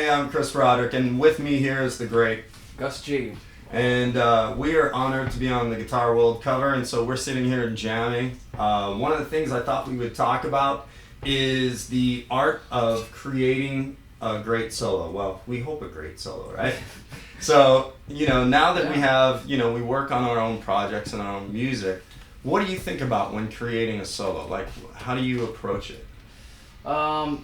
Hey, I'm Chris Broderick, and with me here is the great Gus G. And we are honored to be on the Guitar World cover, and so we're sitting here and jamming. One of the things I thought we would talk about is the art of creating a great solo. Well, we hope a great solo, right? So, now that we have, we work on our own projects and our own music, what do you think about when creating a solo? Like, how do you approach it? The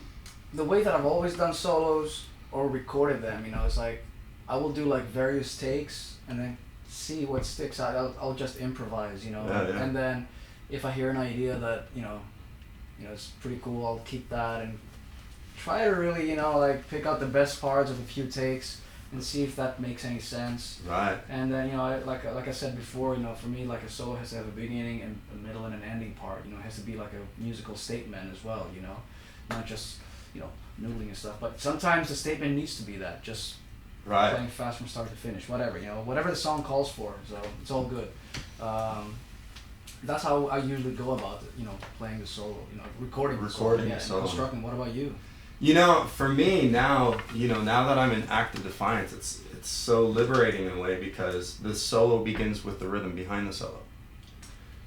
way that I've always done solos or recorded them, it's like I will do like various takes and then see what sticks out. I'll just improvise, Yeah. And then if I hear an idea that it's pretty cool, I'll keep that and try to really like pick out the best parts of a few takes and see if that makes any sense. Right. And then like I said before, for me, like a solo has to have a beginning and a middle and an ending part. It has to be like a musical statement as well. Not just noodling and stuff. But sometimes the statement needs to be that just. Right. Playing fast from start to finish, whatever the song calls for, so it's all good. That's how I usually go about it, playing the solo, recording the solo, and constructing. What about you? For me now, now that I'm in active defiance, it's so liberating in a way because the solo begins with the rhythm behind the solo.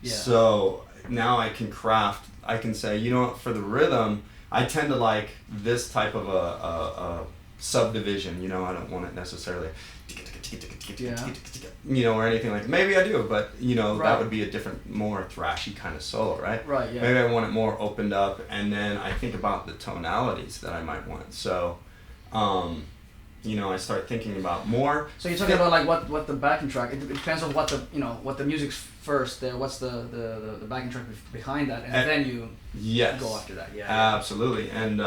Yeah. So now I can say, for the rhythm, I tend to like this type of a subdivision, I don't want it necessarily or anything like that. Maybe I do, but Right. That would be a different, more thrashy kind of solo, right? Right, yeah. Maybe I want it more opened up, and then I think about the tonalities that I might want. So I start thinking about more. So you're talking about like what the backing track, it depends on what the music's first there, what's the backing track behind that, and then you go after that. Yeah. Absolutely. And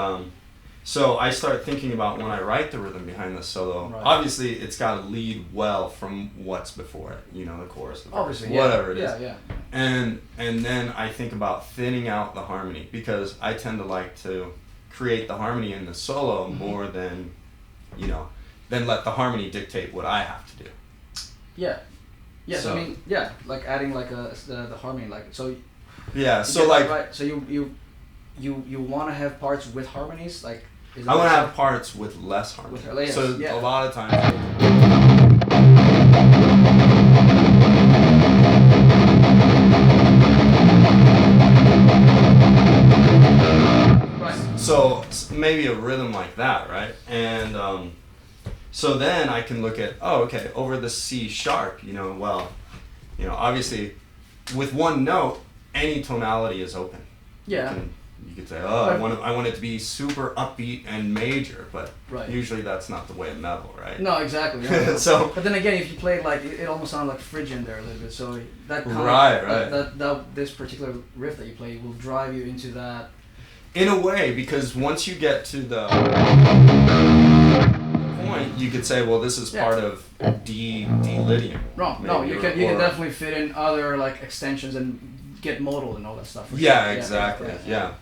so I start thinking about when I write the rhythm behind the solo. Right. Obviously, it's got to lead well from what's before it. The chorus, the verse, Obviously, whatever it is. Yeah. And then I think about thinning out the harmony because I tend to like to create the harmony in the solo more than, than let the harmony dictate what I have to do. Yeah. Yeah. So, like adding like the harmony, like so. Yeah. So like. Right. So you want to have parts with harmonies, like. I want to have parts with less harmony. So a lot of times. Right. So maybe a rhythm like that, right? And so then I can look at, over the C sharp, obviously with one note, any tonality is open. Yeah. You could say, I want it to be super upbeat and major, but right. Usually that's not the way of metal, right? No, exactly. Yeah. So, but then again, if you play like it almost sounds like Phrygian there a little bit. So that kind right. That this particular riff that you play will drive you into that. In a way, because once you get to the point, you could say, well, this is part of D Lydian. Wrong. No, you can definitely fit in other like extensions and get modal and all that stuff. Yeah, exactly. Yeah.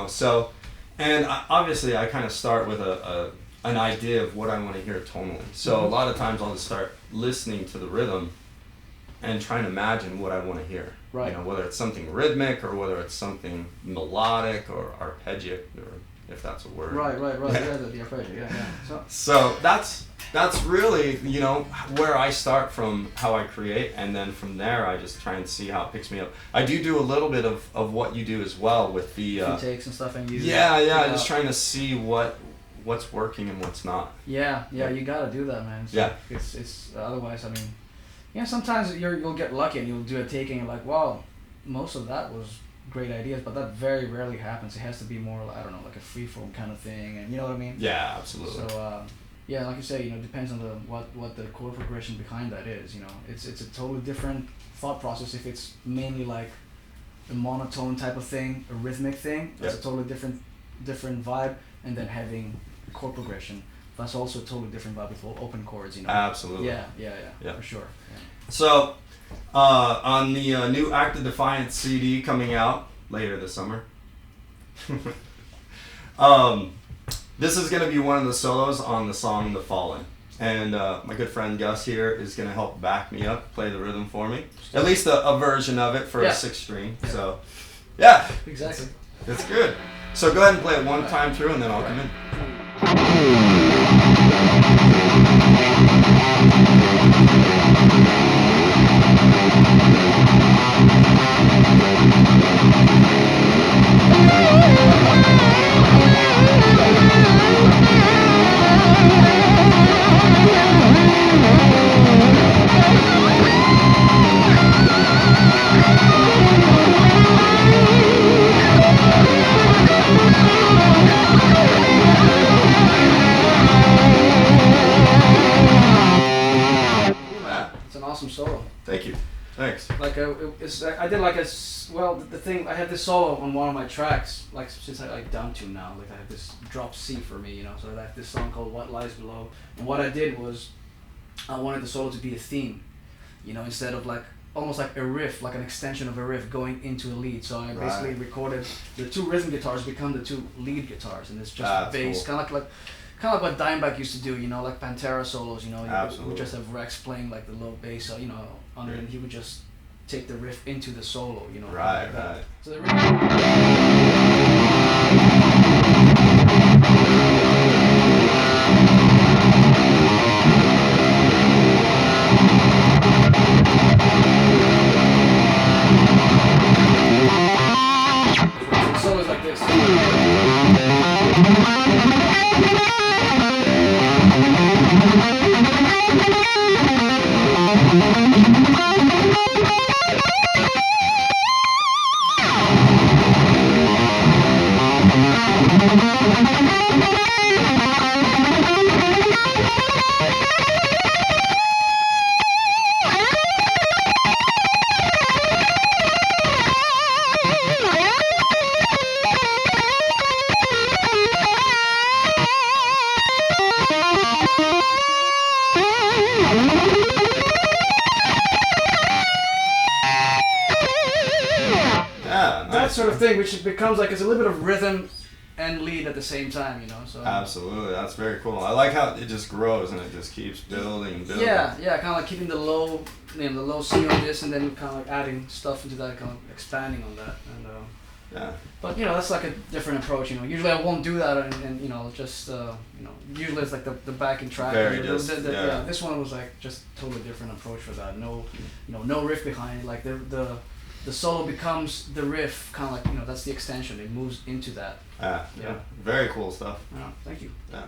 So, and obviously I kind of start with an idea of what I want to hear tonally. So a lot of times I'll just start listening to the rhythm and trying to imagine what I want to hear. Right. Whether it's something rhythmic or whether it's something melodic or arpeggic, or if that's a word. Right. Yeah, the arpeggio. Yeah. So that's really, where I start from how I create, and then from there I just try and see how it picks me up. I do a little bit of what you do as well with the takes and stuff, and you just trying to see what's working and what's not. Yeah, you gotta do that, man. It's otherwise, sometimes you'll get lucky and you'll do a take and you're like, wow, most of that was great ideas, but that very rarely happens. It has to be more, I don't know, like a freeform kind of thing, and you know what I mean? Yeah, absolutely. So like you say, depends on what the chord progression behind that is. It's a totally different thought process if it's mainly like a monotone type of thing, a rhythmic thing. That's a totally different vibe, and then having chord progression. That's also a totally different vibe with open chords. Absolutely. Yeah, for sure. Yeah. So, on the new Active Defiance CD coming out later this summer. This is going to be one of the solos on the song The Fallen. And my good friend Gus here is going to help back me up, play the rhythm for me. At least a version of it for a 6-string. Yeah. So, yeah. Exactly. It's good. So go ahead and play it one time through and then I'll come in. Thank you. Thanks. Like I did like the thing I had this solo on one of my tracks like since I like down to now like I have this drop C for me, you know, so I have this song called What Lies Below, and what I did was I wanted the solo to be a theme, you know, instead of like almost like a riff, like an extension of a riff going into a lead. So I basically recorded the two rhythm guitars become the two lead guitars, and it's just bass, cool. kind of like what Dimebag used to do, you know, like Pantera solos, you know, he would just have Rex playing like the low bass, so, you know, and he would just take the riff into the solo, you know. Right. So the solo is like this. That sort of thing, which becomes like it's a little bit of rhythm and lead at the same time, you know. So absolutely, that's very cool. I like how it just grows and it just keeps building and building. Yeah, kind of like keeping the low C on this, and then kind of like adding stuff into that, kind of expanding on that, and But you know, that's like a different approach. You know, usually I won't do that, and you know, just you know, usually it's like the backing track. This one was like just totally different approach for that. No, you know, no riff behind it. Like the solo becomes the riff, kind of like, you know, that's the extension. It moves into that. Yeah. Very cool stuff. Thank you. Yeah.